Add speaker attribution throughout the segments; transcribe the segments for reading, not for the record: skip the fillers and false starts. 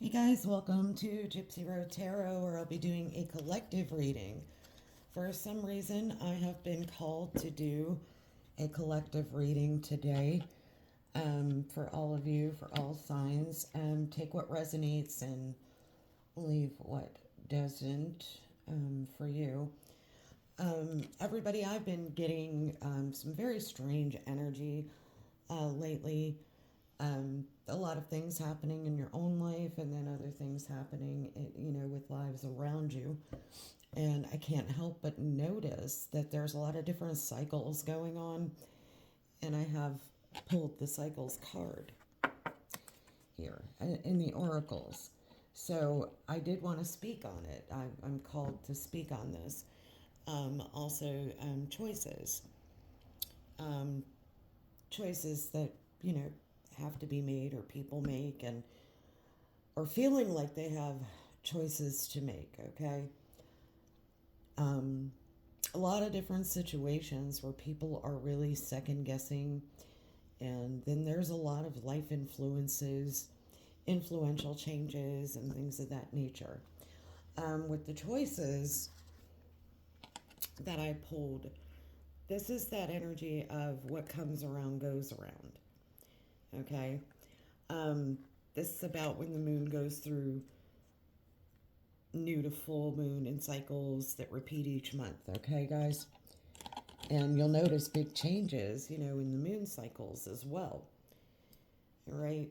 Speaker 1: Hey guys, welcome to Gypsy Road Tarot, where I'll be doing a collective reading. For some reason, I have been called to do a collective reading today for all of you, for all signs. Take what resonates and leave what doesn't for you. Everybody, I've been getting some very strange energy lately. A lot of things happening in your own life, and then other things happening, with lives around you. And I can't help but notice that there's a lot of different cycles going on. And I have pulled the cycles card here in the oracles. So I did want to speak on it. I'm called to speak on this. Also, choices. Um, choices that, have to be made or people make, and or feeling like they have choices to make, okay? Um, a lot of different situations where people are really second guessing, and then there's a lot of life influences, influential changes, and things of that nature. With the choices that I pulled, this is that energy of what comes around goes around, okay? Um, this is about when the moon goes through new to full moon in cycles that repeat each month, okay, guys? And you'll notice big changes, in the moon cycles as well, right?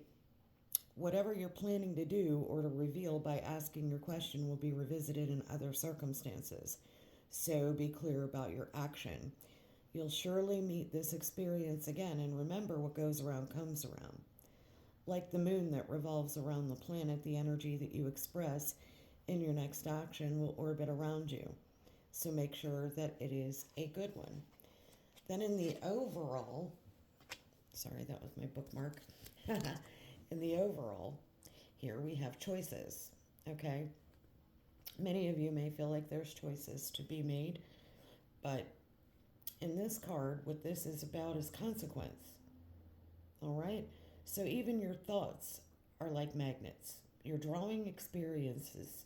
Speaker 1: Whatever you're planning to do or to reveal by asking your question will be revisited in other circumstances. So be clear about your action. You'll surely meet this experience again, and remember, what goes around comes around. Like the moon that revolves around the planet, the energy that you express in your next action will orbit around you. So make sure that it is a good one. Then in the overall, sorry, that was my bookmark. In the overall, here we have choices, okay? Many of you may feel like there's choices to be made, but in this card, what this is about is consequence, all right? So even your thoughts are like magnets. You're drawing experiences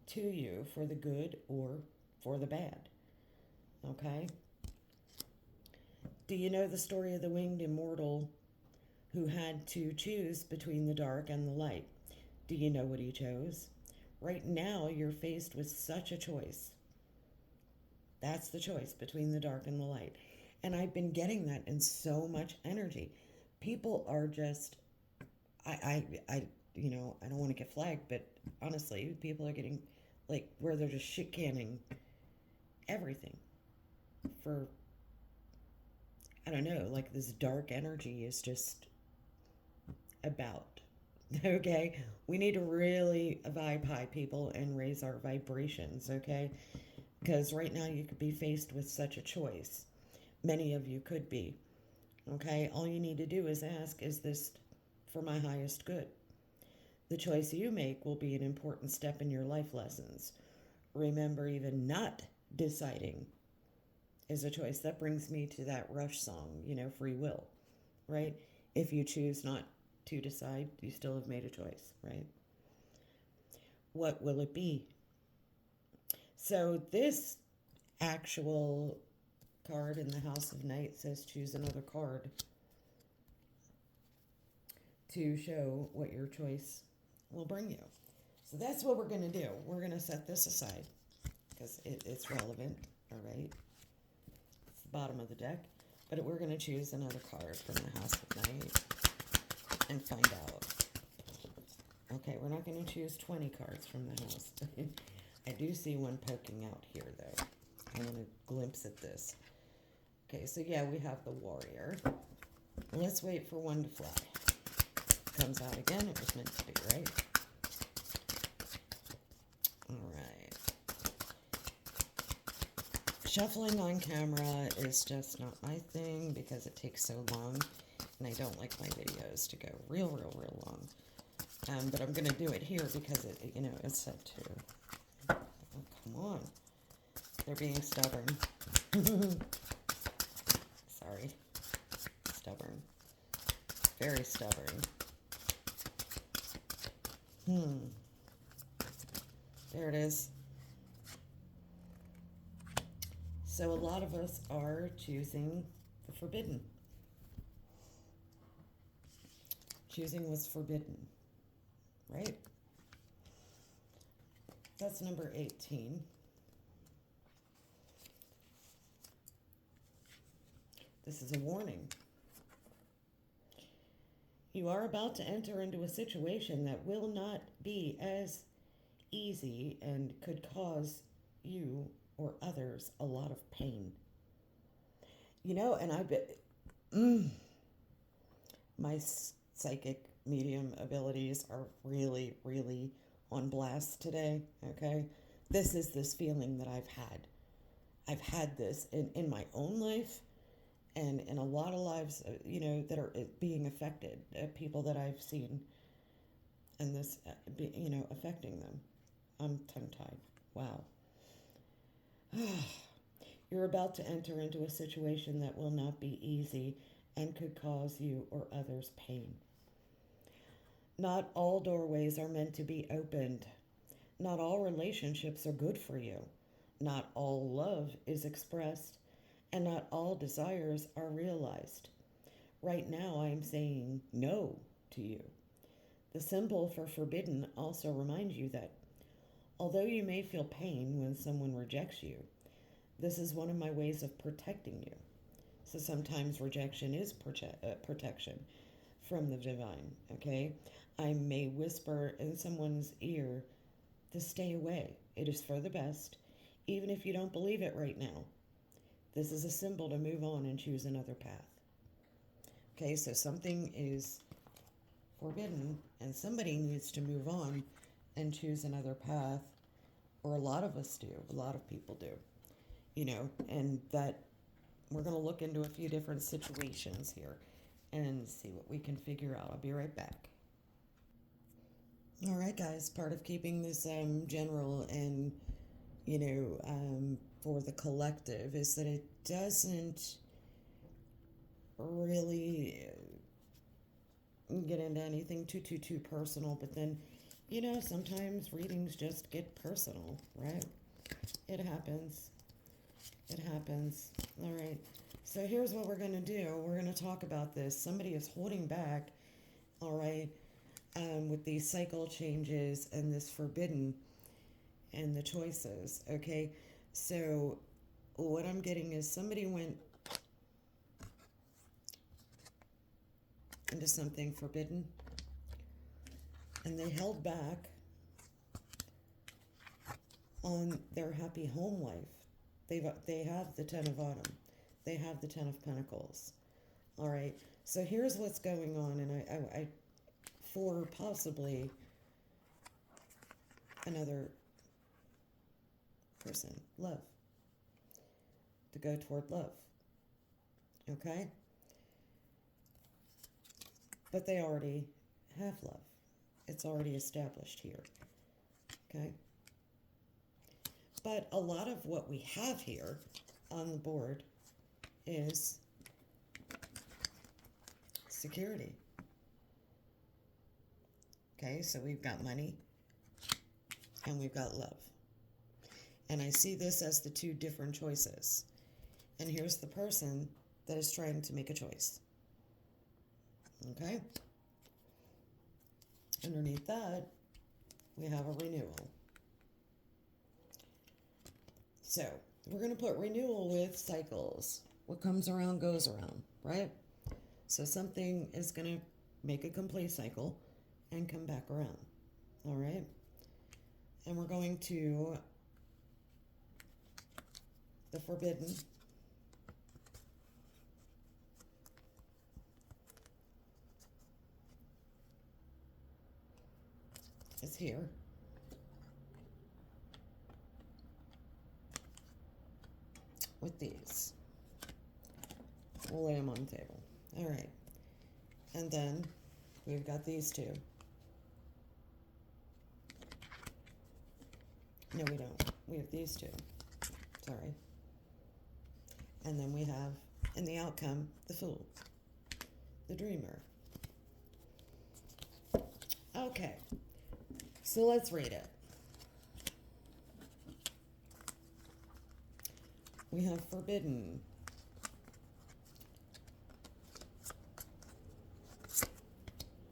Speaker 1: to you for the good or for the bad, okay? Do you know the story of the winged immortal who had to choose between the dark and the light? Do you know what he chose? Right now, you're faced with such a choice. That's the choice between the dark and the light. And I've been getting that in so much energy. People are just, I don't want to get flagged, but honestly, people are getting like where they're just shit canning everything for, I don't know, like this dark energy is just about. Okay? We need to really vibe high, people, and raise our vibrations, okay? Because right now you could be faced with such a choice. Many of you could be. Okay? All you need to do is ask, is this for my highest good? The choice you make will be an important step in your life lessons. Remember, even not deciding is a choice. That brings me to that Rush song, free will, right? If you choose not to decide, you still have made a choice, right? What will it be? So this actual card in the House of Night says choose another card to show what your choice will bring you. So that's what we're going to do. We're going to set this aside because it's relevant, all right? It's the bottom of the deck. But we're going to choose another card from the House of Night and find out. Okay, we're not going to choose 20 cards from the house. I do see one poking out here, though. I want a glimpse at this. Okay, so yeah, we have the Warrior. Let's wait for one to fly. Comes out again. It was meant to be, right? All right. Shuffling on camera is just not my thing because it takes so long, and I don't like my videos to go real long. But I'm going to do it here because it's set to. Oh, come on. They're being stubborn. Sorry. Stubborn. Very stubborn. There it is. So a lot of us are choosing the forbidden. Choosing what's forbidden, right? That's number 18. This is a warning. You are about to enter into a situation that will not be as easy and could cause you or others a lot of pain. You know, and I bet my psychic medium abilities are really, really on blast today, okay? This is this feeling that I've had. I've had this in my own life and in a lot of lives, that are being affected, people that I've seen, and this, affecting them. I'm tongue-tied. Wow. You're about to enter into a situation that will not be easy and could cause you or others pain. Not all doorways are meant to be opened. Not all relationships are good for you. Not all love is expressed, and not all desires are realized. Right now, I am saying no to you. The symbol for forbidden also reminds you that although you may feel pain when someone rejects you, this is one of my ways of protecting you. So sometimes rejection is protection from the divine, okay? I may whisper in someone's ear to stay away. It is for the best, even if you don't believe it right now. This is a symbol to move on and choose another path. Okay, so something is forbidden and somebody needs to move on and choose another path, or a lot of us do, a lot of people do, and that we're going to look into a few different situations here and see what we can figure out. I'll be right back. All right, guys, part of keeping this general and, for the collective is that it doesn't really get into anything too personal, but then, sometimes readings just get personal, right? It happens. It happens. All right. So here's what we're going to do. We're going to talk about this. Somebody is holding back, all right, with these cycle changes and this forbidden and the choices, okay? So what I'm getting is somebody went into something forbidden and they held back on their happy home life. They have the Ten of Autumn. They have the Ten of Pentacles. All right. So here's what's going on, and I for possibly another person, love, to go toward love. Okay? But they already have love. It's already established here. Okay? But a lot of what we have here on the board is security. Okay, so we've got money and we've got love. And I see this as the two different choices. And here's the person that is trying to make a choice. Okay? Underneath that, we have a renewal. So, we're going to put renewal with cycles. What comes around goes around, right? So something is going to make a complete cycle and come back around. All right? And we're going to the forbidden. Is here. With these. We'll lay them on the table. All right. And then we've got these two. No, we don't. We have these two. Sorry. And then we have, in the outcome, the Fool. The Dreamer. Okay. So let's read it. We have forbidden.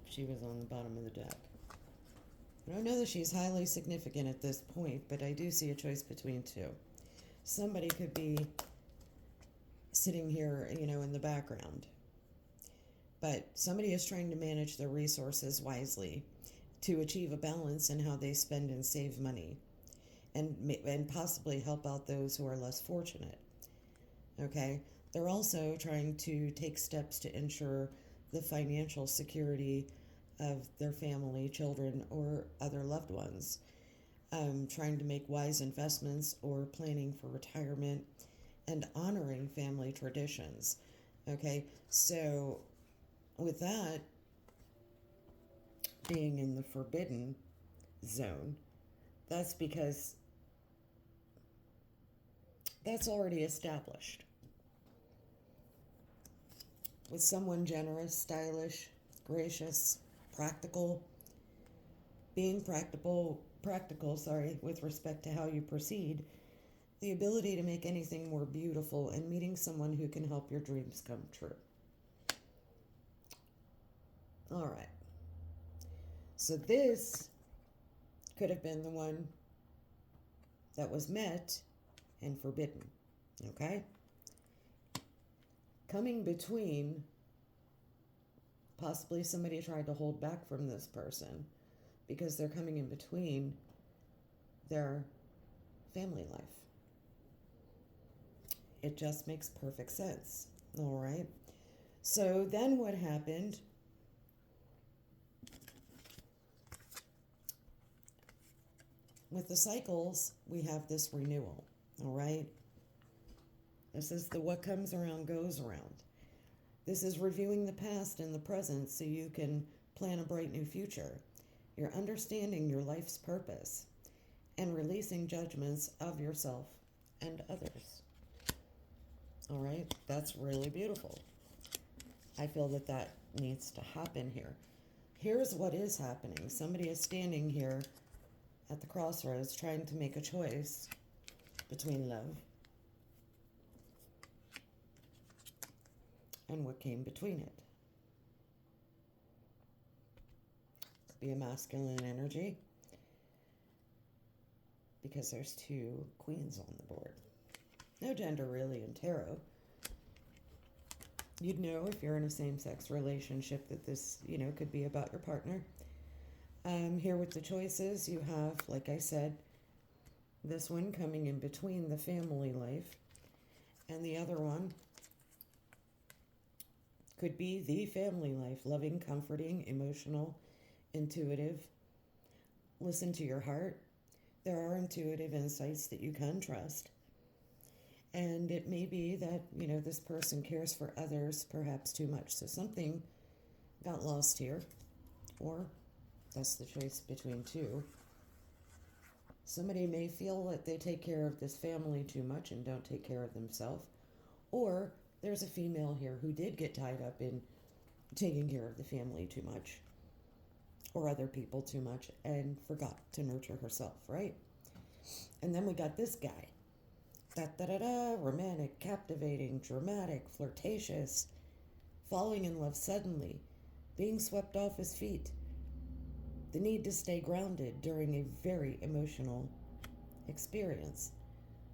Speaker 1: She was on the bottom of the deck. I don't know that she's highly significant at this point, but I do see a choice between two. Somebody could be sitting here, in the background. But somebody is trying to manage their resources wisely to achieve a balance in how they spend and save money and possibly help out those who are less fortunate. Okay? They're also trying to take steps to ensure the financial security of their family, children, or other loved ones. Trying to make wise investments or planning for retirement and honoring family traditions. Okay? So, with that being in the forbidden zone, that's because that's already established. With someone generous, stylish, gracious, practical, being practical, with respect to how you proceed, the ability to make anything more beautiful, and meeting someone who can help your dreams come true. All right. So this could have been the one that was met and forbidden. Okay? Coming between, possibly somebody tried to hold back from this person because they're coming in between their family life. It just makes perfect sense. All right? So then what happened? With the cycles, we have this renewal. All right? This is the what comes around goes around. This is reviewing the past and the present so you can plan a bright new future. You're understanding your life's purpose and releasing judgments of yourself and others. All right? That's really beautiful. I feel that that needs to happen here. Here's what is happening. Somebody is standing here at the crossroads trying to make a choice between love and what came between it. Could be a masculine energy because there's two queens on the board. No gender really in tarot. You'd know if you're in a same-sex relationship that this, could be about your partner. Here with the choices, you have, like I said, this one coming in between the family life, and the other one could be the family life, loving, comforting, emotional, intuitive. Listen to your heart. There are intuitive insights that you can trust. And it may be that, this person cares for others perhaps too much. So something got lost here, or that's the choice between two. Somebody may feel that they take care of this family too much and don't take care of themselves. Or there's a female here who did get tied up in taking care of the family too much or other people too much and forgot to nurture herself, right? And then we got this guy. Romantic, captivating, dramatic, flirtatious, falling in love suddenly, being swept off his feet, the need to stay grounded during a very emotional experience.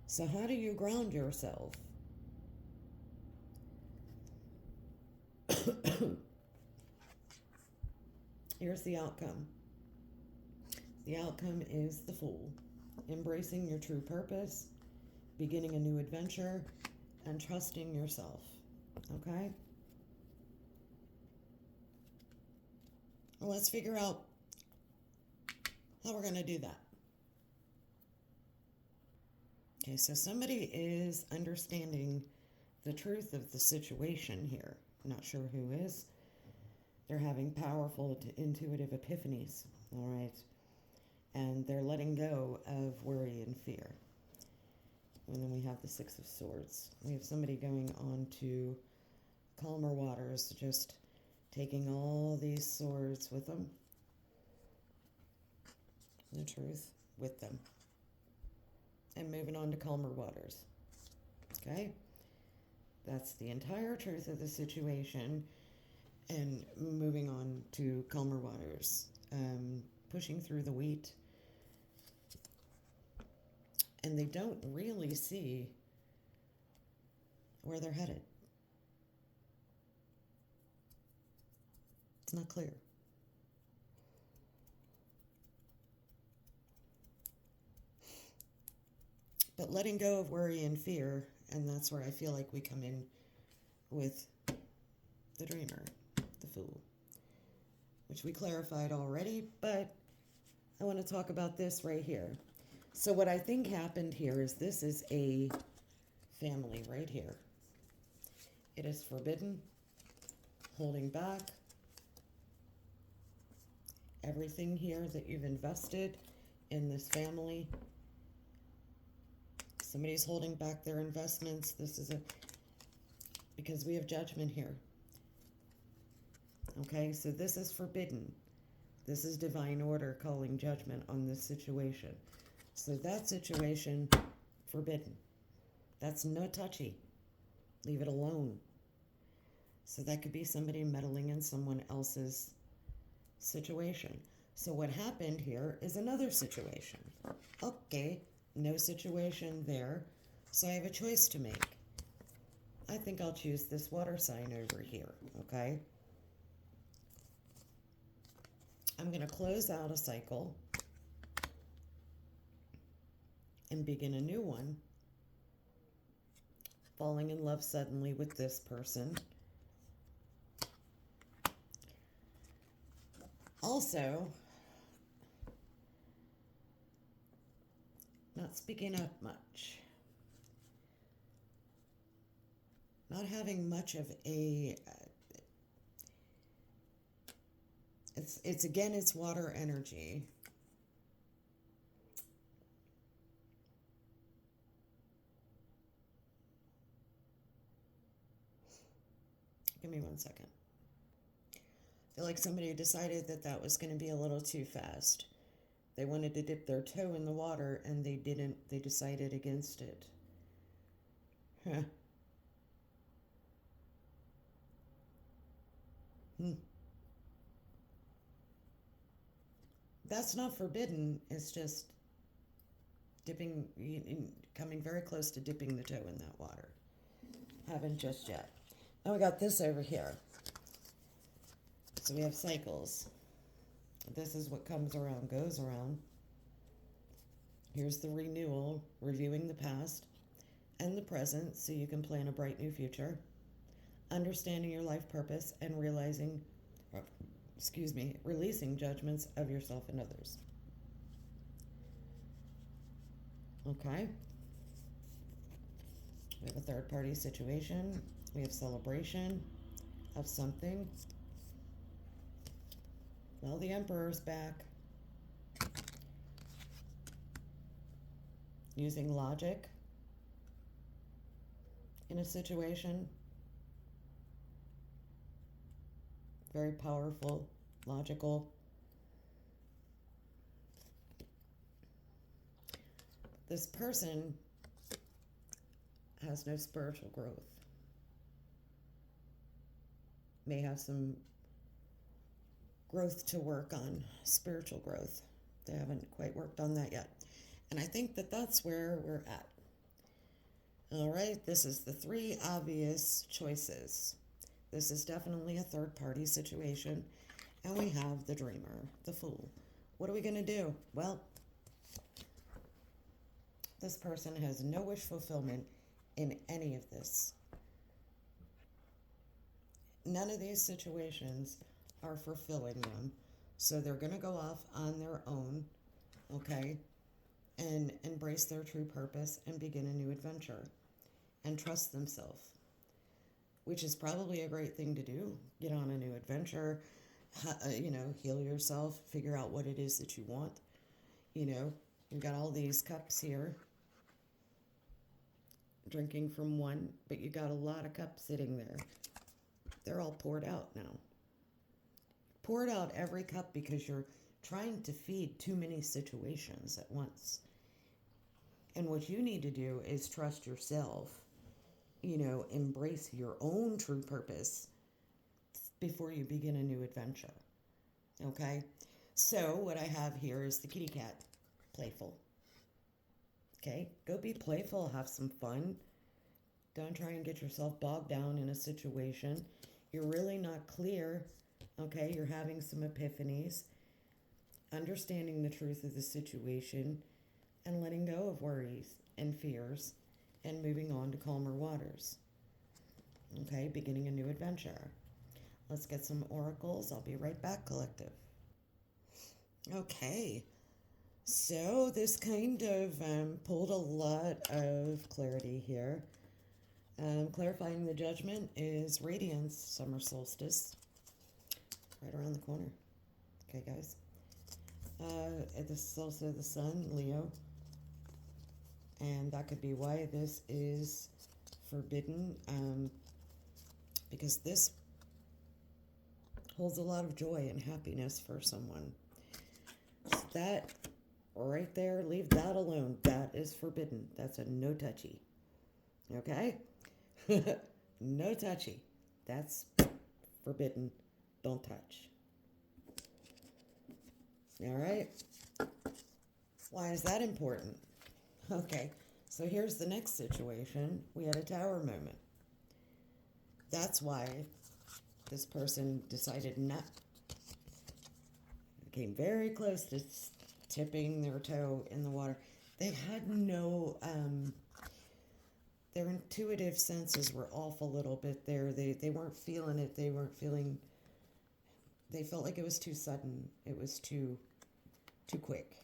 Speaker 1: So how do you ground yourself? Here's the outcome. The outcome is the Fool. Embracing your true purpose, beginning a new adventure, and trusting yourself. Okay? Well, let's figure out how we're going to do that. Okay, so somebody is understanding the truth of the situation here. Not sure who is. They're having powerful intuitive epiphanies, all right? And they're letting go of worry and fear. And then we have the Six of Swords. We have somebody going on to calmer waters, just taking all these swords with them the truth with them and moving on to calmer waters. Okay? That's the entire truth of the situation and moving on to calmer waters. Pushing through the wheat. And they don't really see where they're headed. It's not clear. But letting go of worry and fear, and that's where I feel like we come in with the dreamer, the fool, which we clarified already, but I want to talk about this right here. So what I think happened here is this is a family right here. It is forbidden, holding back. Everything here that you've invested in this family. Somebody's holding back their investments. This is because we have judgment here. Okay, so this is forbidden. This is divine order calling judgment on this situation. So that situation, forbidden. That's no touchy. Leave it alone. So that could be somebody meddling in someone else's situation. So what happened here is another situation. Okay, no situation there. So I have a choice to make. I think I'll choose this water sign over here, okay? I'm going to close out a cycle and begin a new one. Falling in love suddenly with this person. Also, not speaking up much. Not having much of a... It's water energy. Give me 1 second. I feel like somebody decided that that was going to be a little too fast. They wanted to dip their toe in the water and they didn't. They decided against it. Huh. That's not forbidden. It's just dipping, coming very close to dipping the toe in that water. Haven't just yet. Now we got this over here. So we have cycles. This is what comes around, goes around. Here's the renewal, reviewing the past and the present so you can plan a bright new future. Understanding your life purpose and releasing judgments of yourself and others. Okay. We have a third party situation. We have celebration of something. Well, the Emperor's back. Using logic in a situation. Very powerful, logical. This person has no spiritual growth. May have some growth to work on, spiritual growth. They haven't quite worked on that yet. And I think that that's where we're at. All right, this is the 3 obvious choices. This is definitely a third-party situation. And we have the dreamer, the fool. What are we going to do? Well, this person has no wish fulfillment in any of this. None of these situations are fulfilling them. So they're going to go off on their own, okay, and embrace their true purpose and begin a new adventure and trust themselves, which is probably a great thing to do. Get on a new adventure, heal yourself, figure out what it is that you want. You've got all these cups here, drinking from one, but you got a lot of cups sitting there. They're all poured out now. Pour it out every cup because you're trying to feed too many situations at once. And what you need to do is trust yourself, embrace your own true purpose before you begin a new adventure. Okay? So, what I have here is the kitty cat, playful. Okay? Go be playful, have some fun. Don't try and get yourself bogged down in a situation. You're really not clear. Okay? You're having some epiphanies, understanding the truth of the situation, and letting go of worries and fears and moving on to calmer waters. Okay? Beginning a new adventure. Let's get some oracles. I'll be right back, collective. Okay. So this kind of pulled a lot of clarity here. Clarifying the judgment is radiance, summer solstice, right around the corner. Okay, guys. This is also the sun, Leo. And that could be why this is forbidden, because this holds a lot of joy and happiness for someone. So that right there, leave that alone. That is forbidden. That's a no touchy. Okay? No touchy. That's forbidden. Don't touch. All right? Why is that important? Okay, so here's the next situation. We had a tower moment. That's why this person decided not. Came very close to tipping their toe in the water. They had no, their intuitive senses were off a little bit there. They weren't feeling it. They felt like it was too sudden. It was too quick.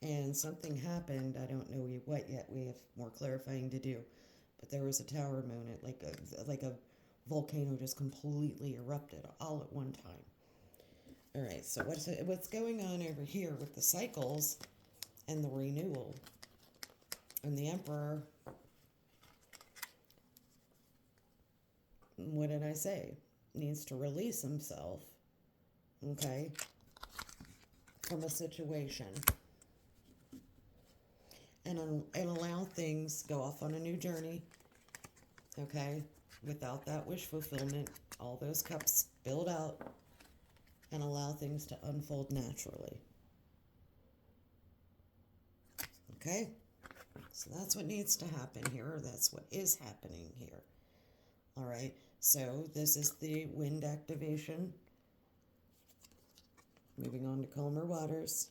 Speaker 1: And something happened. I don't know what yet. We have more clarifying to do. But there was a tower moment, like a volcano just completely erupted all at one time. All right, so what's going on over here with the cycles and the renewal and the Emperor? What did I say? Needs to release himself, okay, from a situation and allow things go off on a new journey, okay, without that wish fulfillment. All those cups spilled out. And allow things to unfold naturally. Okay? So that's what needs to happen here. That's what is happening here. All right? So this is the wind activation. Moving on to calmer waters.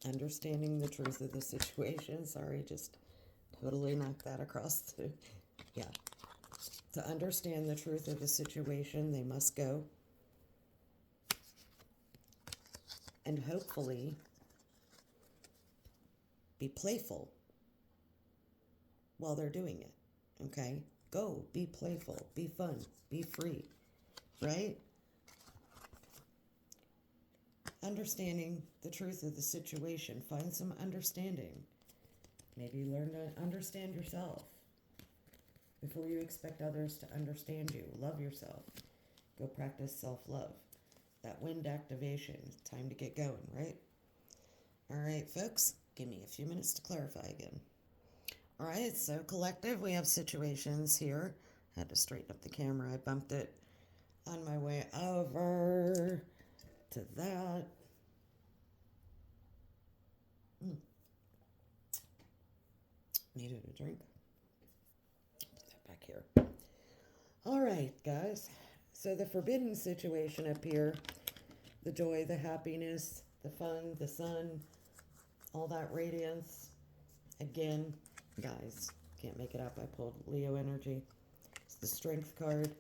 Speaker 1: Understanding the truth of the situation. Sorry, just totally knocked that across the... Yeah. To understand the truth of the situation, they must go. And hopefully be playful while they're doing it. Okay? Go. Be playful. Be fun. Be free. Right? Understanding the truth of the situation. Find some understanding. Maybe learn to understand yourself before you expect others to understand you. Love yourself. Go practice self-love. That wind activation. Time to get going, right? All right, folks, give me a few minutes to clarify again. All right, so collective, we have situations here. I had to straighten up the camera. I bumped it on my way over to that. Needed a drink. Back here. All right, guys. So the forbidden situation up here, the joy, the happiness, the fun, the sun, all that radiance. Again, guys, can't make it up. I pulled Leo energy. It's the strength card.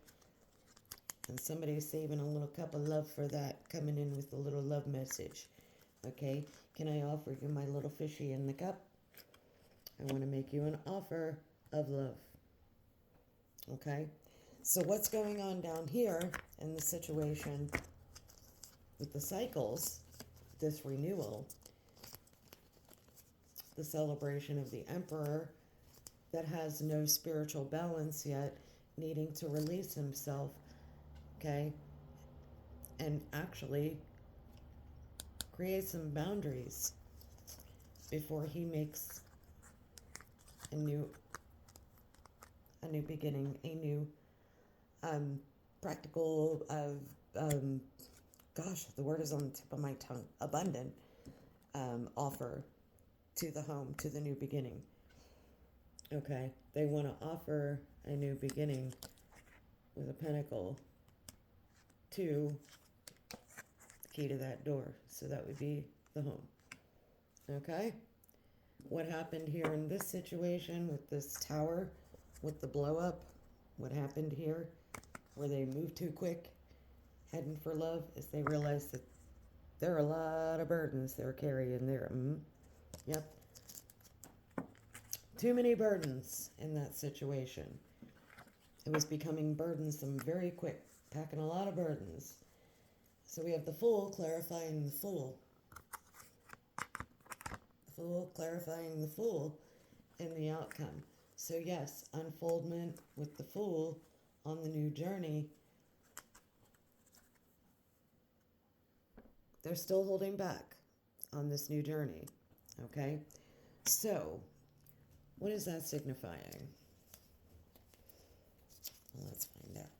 Speaker 1: And somebody's saving a little cup of love for that, coming in with a little love message. Okay? Can I offer you my little fishy in the cup? I want to make you an offer of love. Okay, so what's going on down here in the situation with the cycles, this renewal, the celebration of the Emperor that has no spiritual balance yet, needing to release himself, okay, and actually create some boundaries before he makes a new beginning, a new practical gosh, the word is on the tip of my tongue, abundant offer to the home, to the new beginning. Okay, they want to offer a new beginning with a pentacle to the key to that door. So that would be the home. Okay? What happened here in this situation with this tower, with the blow up, what happened here, where they moved too quick, heading for love, is they realized that there are a lot of burdens they're carrying there. Yep. Too many burdens in that situation. It was becoming burdensome very quick, packing a lot of burdens. So we have the Fool clarifying the Fool. The Fool clarifying the Fool in the outcome. So yes, unfoldment with the Fool on the new journey. They're still holding back on this new journey. Okay? So, what is that signifying? Well, let's find out.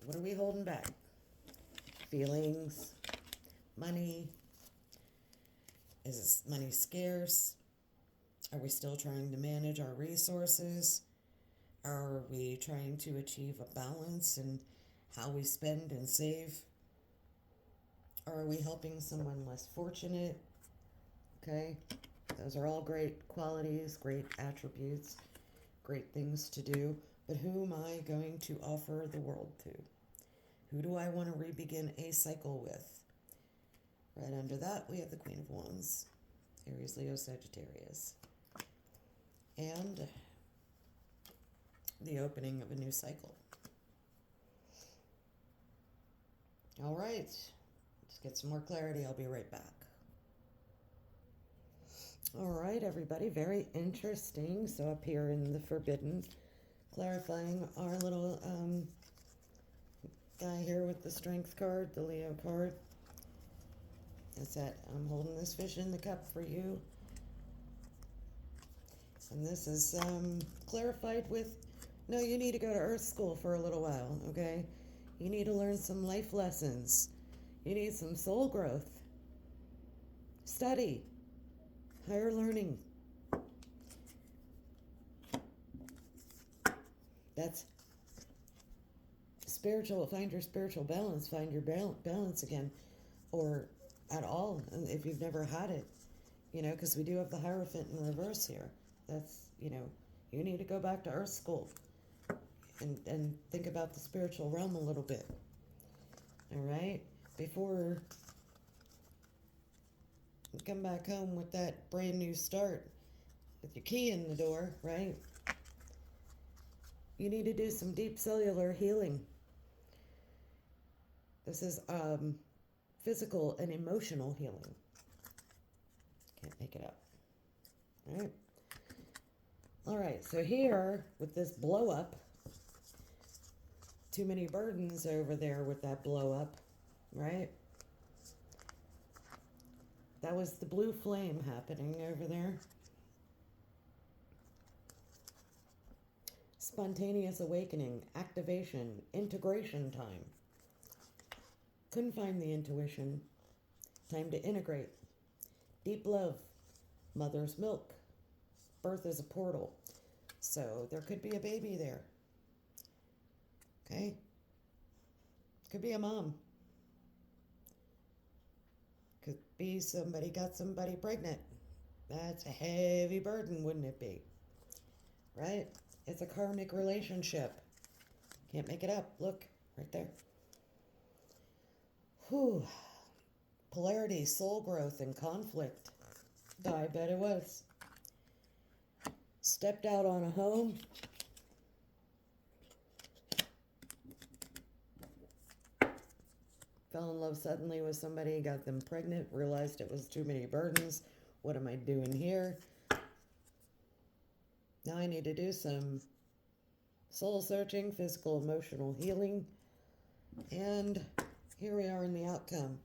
Speaker 1: What are we holding back? Feelings, money. Is money scarce? Are we still trying to manage our resources? Are we trying to achieve a balance in how we spend and save? Or are we helping someone less fortunate? Okay, those are all great qualities, great attributes, great things to do. But who am I going to offer the world to? Who do I want to re-begin a cycle with? Right under that, we have the Queen of Wands, Aries, Leo, Sagittarius. And the opening of a new cycle. All right, let's get some more clarity. I'll be right back. All right, everybody, very interesting. So up here in the Forbidden, clarifying our little guy here with the Strength card, the Leo card. It's that I'm holding this fish in the cup for you. And this is clarified with, no, you need to go to Earth School for a little while, okay? You need to learn some life lessons. You need some soul growth. Study. Higher learning. That's spiritual. Find your spiritual balance. Find your balance again. Or at all, if you've never had it. You know, because we do have the Hierophant in reverse here. That's, you know, you need to go back to Earth School and think about the spiritual realm a little bit. All right? Before you come back home with that brand new start with your key in the door, right? You need to do some deep cellular healing. This is physical and emotional healing. Can't make it up. All right. All right, so here with this blow up, too many burdens over there with that blow up, right? That was the blue flame happening over there. Spontaneous awakening, activation, integration time. Couldn't find the intuition. Time to integrate. Deep love. Mother's milk. Birth is a portal. So there could be a baby there. Okay? Could be a mom. Could be somebody got somebody pregnant. That's a heavy burden, wouldn't it be? Right? It's a karmic relationship. Can't make it up. Look, right there. Whew. Polarity, soul growth, and conflict. I bet it was. Stepped out on a home. Fell in love suddenly with somebody, got them pregnant, realized it was too many burdens. What am I doing here? Now I need to do some soul searching, physical, emotional healing, and here we are in the outcome.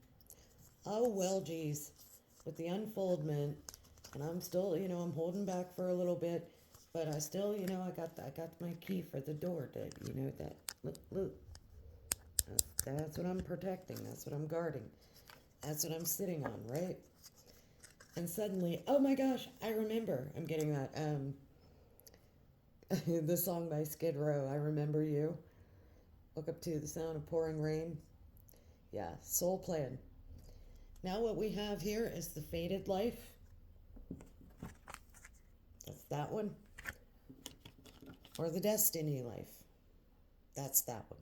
Speaker 1: Oh, well, geez, with the unfoldment, and I'm still, I'm holding back for a little bit, but I still, I got my key for the door to, that, look, that's what I'm protecting, that's what I'm guarding, that's what I'm sitting on, right? And suddenly, oh my gosh, I remember, I'm getting that, the song by Skid Row, I Remember You. Woke up to the sound of pouring rain. Yeah, soul plan. Now what we have here is the fated life. That's that one. Or the destiny life. That's that one.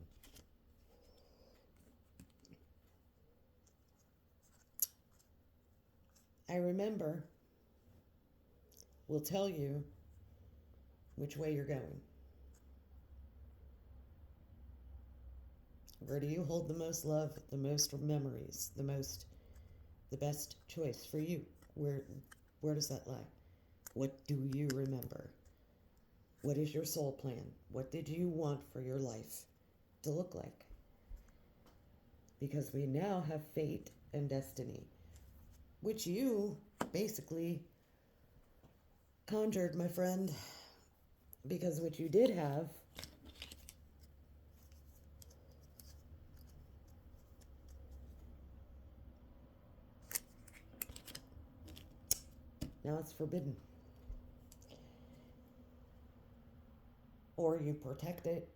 Speaker 1: I remember will tell you which way you're going. Where do you hold the most love, the most memories, the best choice for you? Where does that lie? What do you remember? What is your soul plan? What did you want for your life to look like? Because we now have fate and destiny, which you basically conjured, my friend. Because what you did have now it's forbidden. Or you protect it.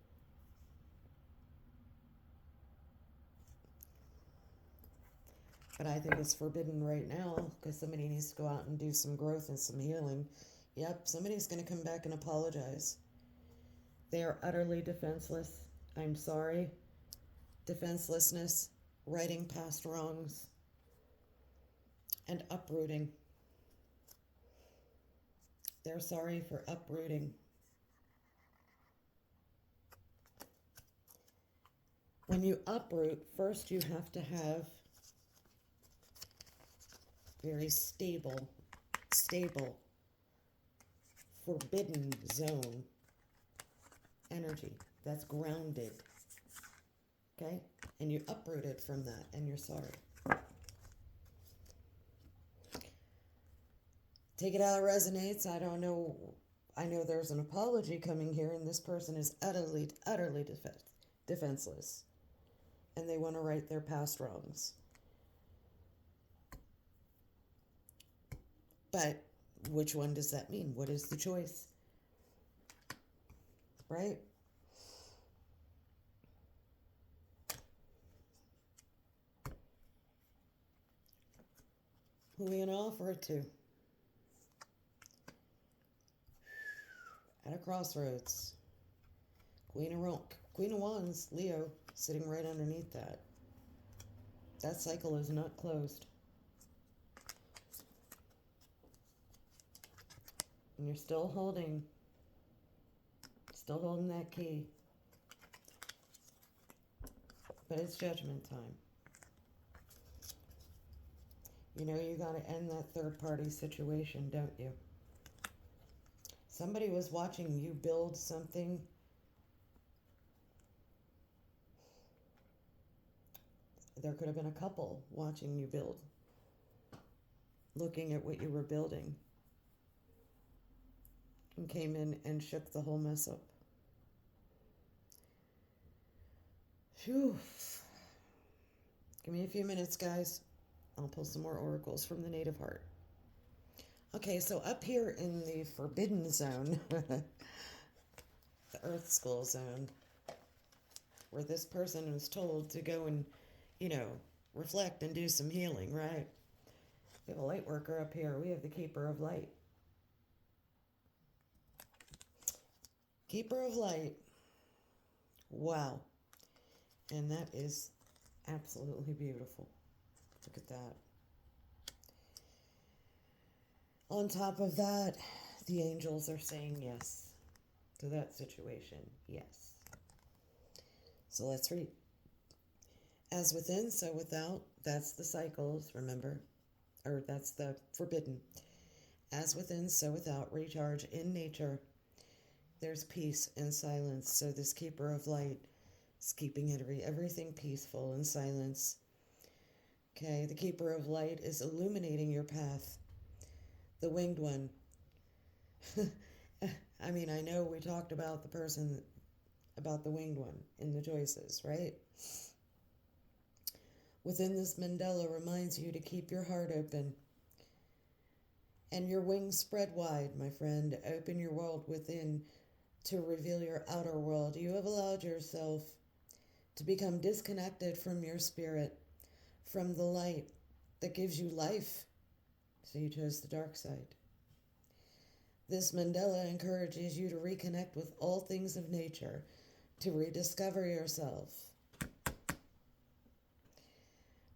Speaker 1: But I think it's forbidden right now because somebody needs to go out and do some growth and some healing. Yep, somebody's going to come back and apologize. They are utterly defenseless. I'm sorry. Defenselessness, righting past wrongs, and uprooting. They're sorry for uprooting. When you uproot, first you have to have very stable, forbidden zone energy that's grounded. Okay? And you uproot it from that, and you're sorry. Take it out, it resonates. I don't know. I know there's an apology coming here, and this person is utterly defenseless. And they want to right their past wrongs. But which one does that mean? What is the choice? Right? Who are we going to offer it to? At a crossroads. Queen of Wands, Leo, sitting right underneath that. That cycle is not closed. And you're still holding that key. But it's judgment time. You know you got to end that third party situation, don't you? Somebody was watching you build something. There could have been a couple watching you build, looking at what you were building, and came in and shook the whole mess up. Phew. Give me a few minutes, guys. I'll pull some more oracles from the native heart. Okay, so up here in the forbidden zone, the earth school zone, where this person was told to go and, reflect and do some healing, right? We have a light worker up here. We have the keeper of light. Keeper of light. Wow. And that is absolutely beautiful. Look at that. On top of that, the angels are saying yes to that situation. Yes. So let's read. As within, so without. That's the cycles, remember? Or that's the forbidden. As within, so without. Recharge in nature. There's peace and silence. So this keeper of light It's keeping everything peaceful in silence. Okay, the keeper of light is illuminating your path. The winged one. I mean, I know we talked about about the winged one in the choices, right? Within this mandala reminds you to keep your heart open and your wings spread wide, my friend. Open your world within to reveal your outer world. You have allowed yourself to become disconnected from your spirit, from the light that gives you life. So you chose the dark side. This mandala encourages you to reconnect with all things of nature, to rediscover yourself.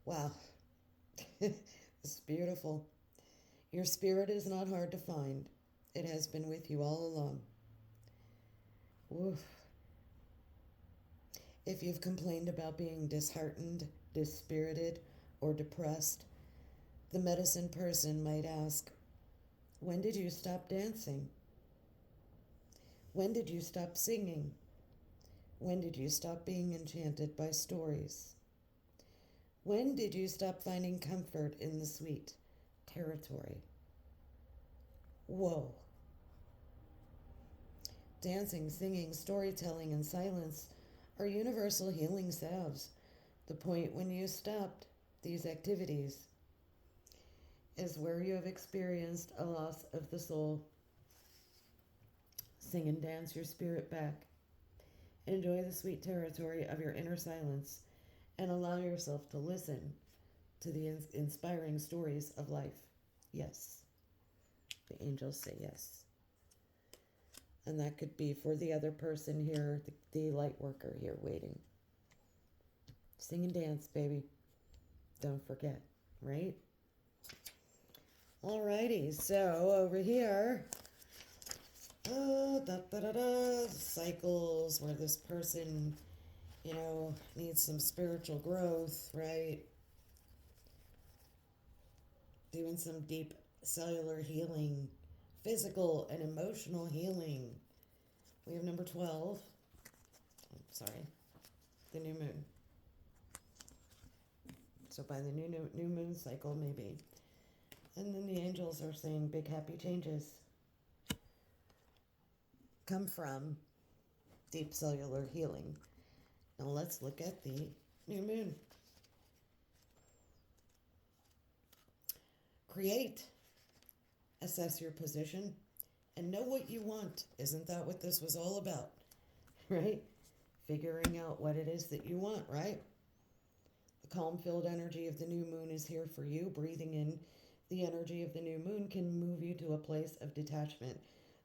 Speaker 1: Wow, it's beautiful. Your spirit is not hard to find. It has been with you all along. Woof. If you've complained about being disheartened, dispirited, or depressed, the medicine person might ask, when did you stop dancing? When did you stop singing? When did you stop being enchanted by stories? When did you stop finding comfort in the sweet territory? Whoa. Dancing, singing, storytelling, and silence are universal healing salves. The point when you stopped these activities is where you have experienced a loss of the soul. Sing and dance your spirit back. Enjoy the sweet territory of your inner silence and allow yourself to listen to the inspiring stories of life. Yes. The angels say yes. And that could be for the other person here, the light worker here waiting. Sing and dance, baby. Don't forget, right? Alrighty, so over here, cycles where this person, needs some spiritual growth, right? Doing some deep cellular healing, physical and emotional healing. We have number 12. Sorry, the new moon. So by the new moon cycle, maybe. And then the angels are saying big happy changes come from deep cellular healing. Now let's look at the new moon. Create, assess your position, and know what you want. Isn't that what this was all about? Right? Figuring out what it is that you want, right? The calm-filled energy of the new moon is here for you. Breathing in the energy of the new moon can move you to a place of detachment,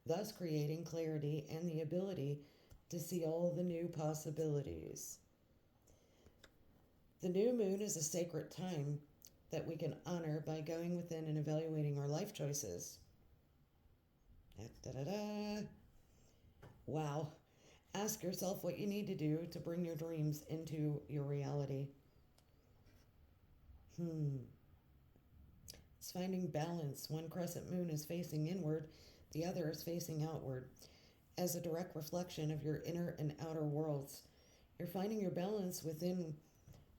Speaker 1: thus creating clarity and the ability to see all the new possibilities. The new moon is a sacred time that we can honor by going within and evaluating our life choices. Wow. Ask yourself what you need to do to bring your dreams into your reality. It's finding balance. One crescent moon is facing inward, the other is facing outward. As a direct reflection of your inner and outer worlds, you're finding your balance within,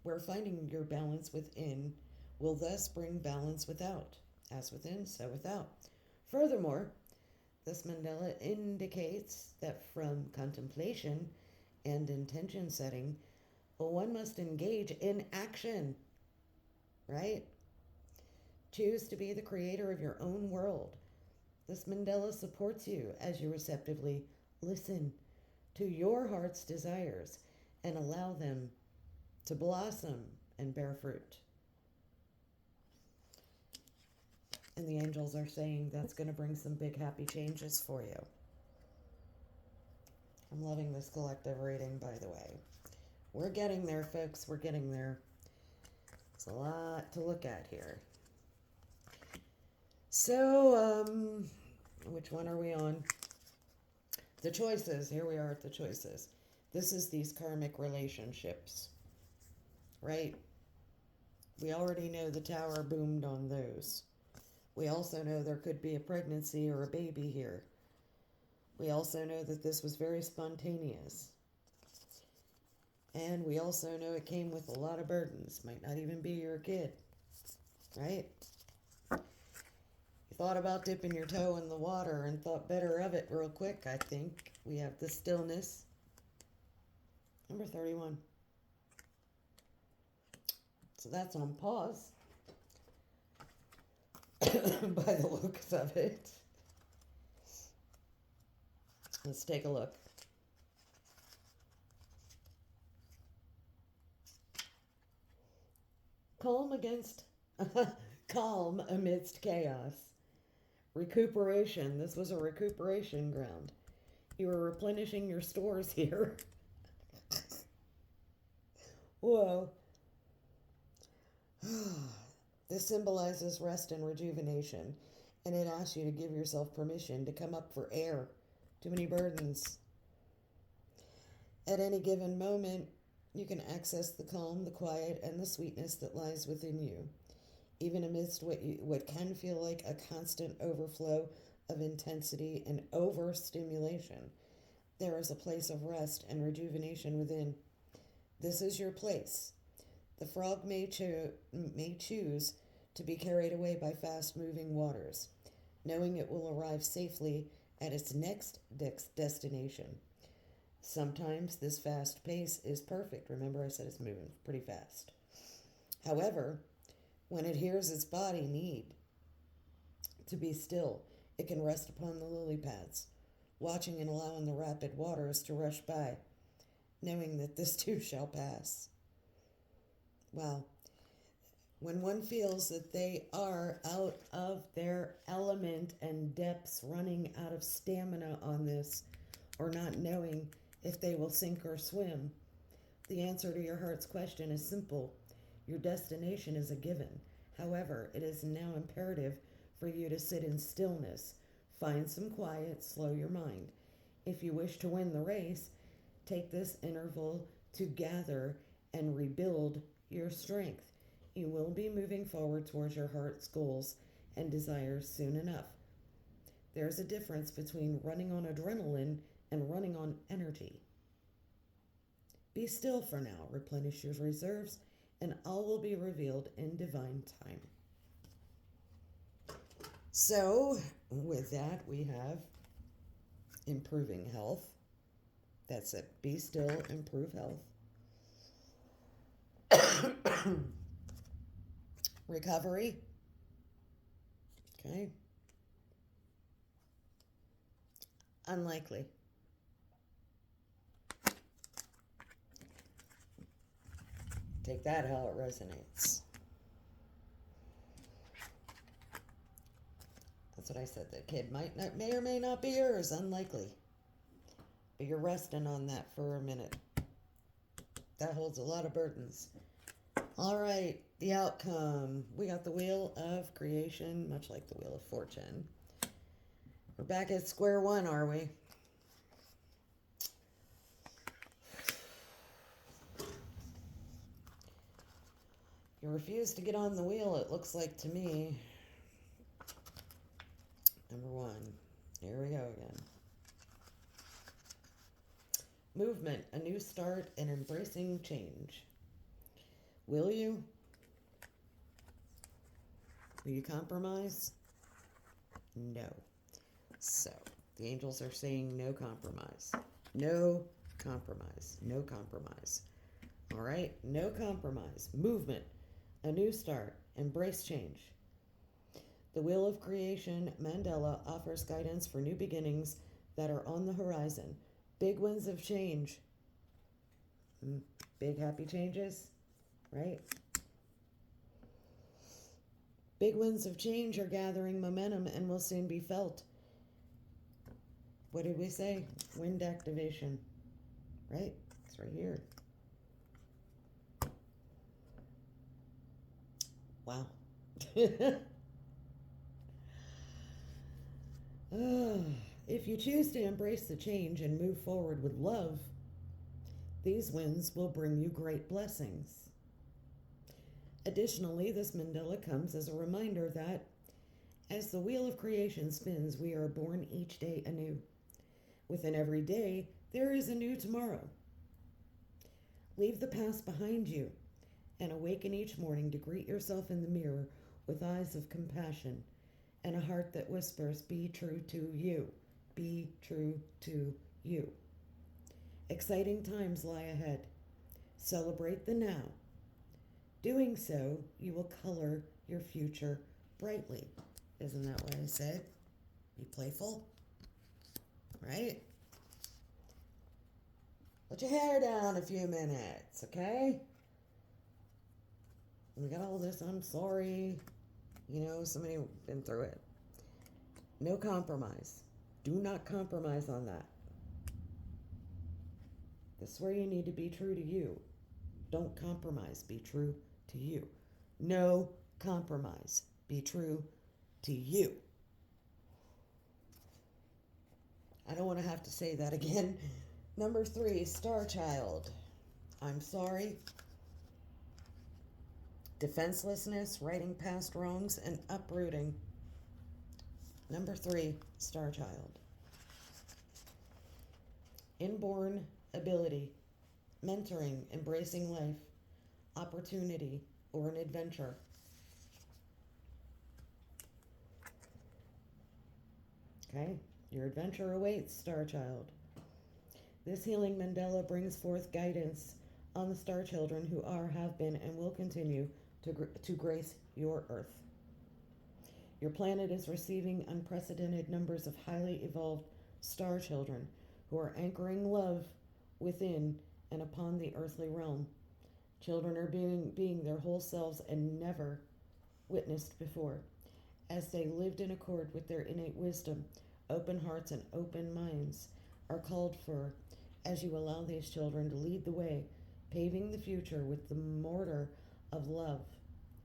Speaker 1: where finding your balance within will thus bring balance without. As within, so without. Furthermore, this mandala indicates that from contemplation and intention setting, one must engage in action, right? Choose to be the creator of your own world. This mandala supports you as you receptively listen to your heart's desires and allow them to blossom and bear fruit. And the angels are saying that's going to bring some big happy changes for you. I'm loving this collective reading, by the way. We're getting there, folks. We're getting there. It's a lot to look at here. So, which one are we on? The choices. Here we are at the choices. This is these karmic relationships, right? We already know the tower boomed on those. We also know there could be a pregnancy or a baby here. We also know that this was very spontaneous. And we also know it came with a lot of burdens. Might not even be your kid, right? You thought about dipping your toe in the water and thought better of it real quick, I think. We have the stillness. Number 31. So that's on pause. By the looks of it. Let's take a look. Calm amidst chaos. Recuperation. This was a recuperation ground. You were replenishing your stores here. Whoa. This symbolizes rest and rejuvenation, and it asks you to give yourself permission to come up for air. Too many burdens. At any given moment, you can access the calm, the quiet, and the sweetness that lies within you, even amidst what can feel like a constant overflow of intensity and overstimulation. There is a place of rest and rejuvenation within. This is your place. The frog may choose to be carried away by fast-moving waters, knowing it will arrive safely at its next destination. Sometimes this fast pace is perfect. Remember, I said it's moving pretty fast. However, when it hears its body need to be still, it can rest upon the lily pads, watching and allowing the rapid waters to rush by, knowing that this too shall pass. Wow. When one feels that they are out of their element and depths, running out of stamina on this, or not knowing if they will sink or swim, the answer to your heart's question is simple. Your destination is a given. However, it is now imperative for you to sit in stillness, find some quiet, slow your mind. If you wish to win the race, take this interval to gather and rebuild your strength. You will be moving forward towards your heart's goals and desires soon enough. There's a difference between running on adrenaline and running on energy. Be still for now, replenish your reserves, and all will be revealed in divine time. So, with that, we have improving health. That's it. Be still, improve health. Recovery. Okay. Unlikely. Take that how it resonates. That's what I said. The kid may or may not be yours. Unlikely. But you're resting on that for a minute. That holds a lot of burdens. All right, the outcome. We got the Wheel of Creation, much like the Wheel of Fortune. We're back at square one, are we? You refuse to get on the wheel, it looks like to me. Number one. Here we go again. Movement, a new start, and embracing change. Will you? Will you compromise? No. So, the angels are saying no compromise. No compromise. No compromise. All right? No compromise. Movement, a new start, embrace change. The Wheel of Creation Mandela offers guidance for new beginnings that are on the horizon. Big winds of change. Big happy changes, right? Big winds of change are gathering momentum and will soon be felt. What did we say? Wind activation, right? It's right here. Wow. If you choose to embrace the change and move forward with love, these winds will bring you great blessings. Additionally, this mandala comes as a reminder that as the wheel of creation spins, we are born each day anew. Within every day, there is a new tomorrow. Leave the past behind you and awaken each morning to greet yourself in the mirror with eyes of compassion and a heart that whispers, be true to you. Be true to you. Exciting times lie ahead. Celebrate the now. Doing so, you will color your future brightly. Isn't that what I said? Be playful, right? Let your hair down a few minutes, okay? We got all this, I'm sorry. You know, somebody been through it. No compromise. Do not compromise on that. This is where you need to be true to you. Don't compromise. Be true to you. No compromise. Be true to you. I don't want to have to say that again. Number 3, Star Child. I'm sorry. Defenselessness, righting past wrongs, and uprooting. Number 3, Star Child. Inborn ability, mentoring, embracing life, opportunity, or an adventure. Okay, your adventure awaits, Star Child. This healing mandala brings forth guidance on the star children who are, have been, and will continue to grace your Earth. Your planet is receiving unprecedented numbers of highly evolved star children who are anchoring love within and upon the earthly realm. Children are being their whole selves and never witnessed before, as they lived in accord with their innate wisdom. Open hearts and open minds are called for as you allow these children to lead the way, paving the future with the mortar of love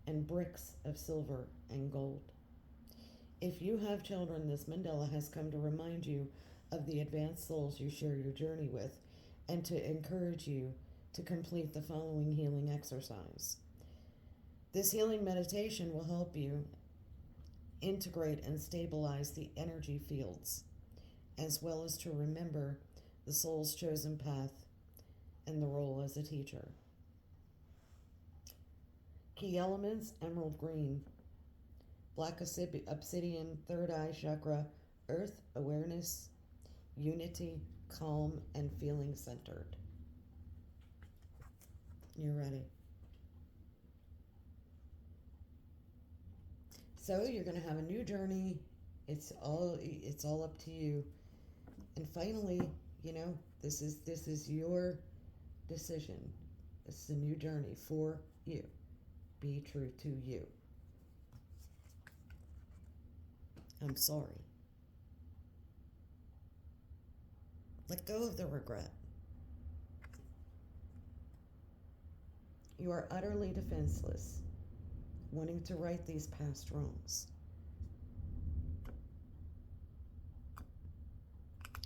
Speaker 1: and bricks of silver and gold. If you have children, this mandala has come to remind you of the advanced souls you share your journey with and to encourage you to complete the following healing exercise. This healing meditation will help you integrate and stabilize the energy fields, as well as to remember the soul's chosen path and the role as a teacher. Key elements: emerald green, black obsidian, third eye chakra, earth, awareness, unity, calm, and feeling centered. You're ready. So you're going to have a new journey. It's all up to you. And finally, you know, this is your decision. This is a new journey for you. Be true to you. I'm sorry. Let go of the regret. You are utterly defenseless, wanting to right these past wrongs.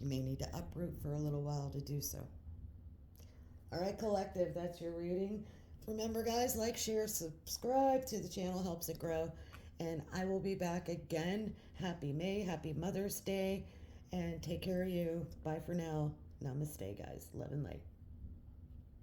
Speaker 1: You may need to uproot for a little while to do so. All right, collective, that's your reading. Remember, guys, like, share, subscribe to the channel, helps it grow. And I will be back again. Happy May, happy Mother's Day, and take care of you. Bye for now. Namaste, guys. Love and light.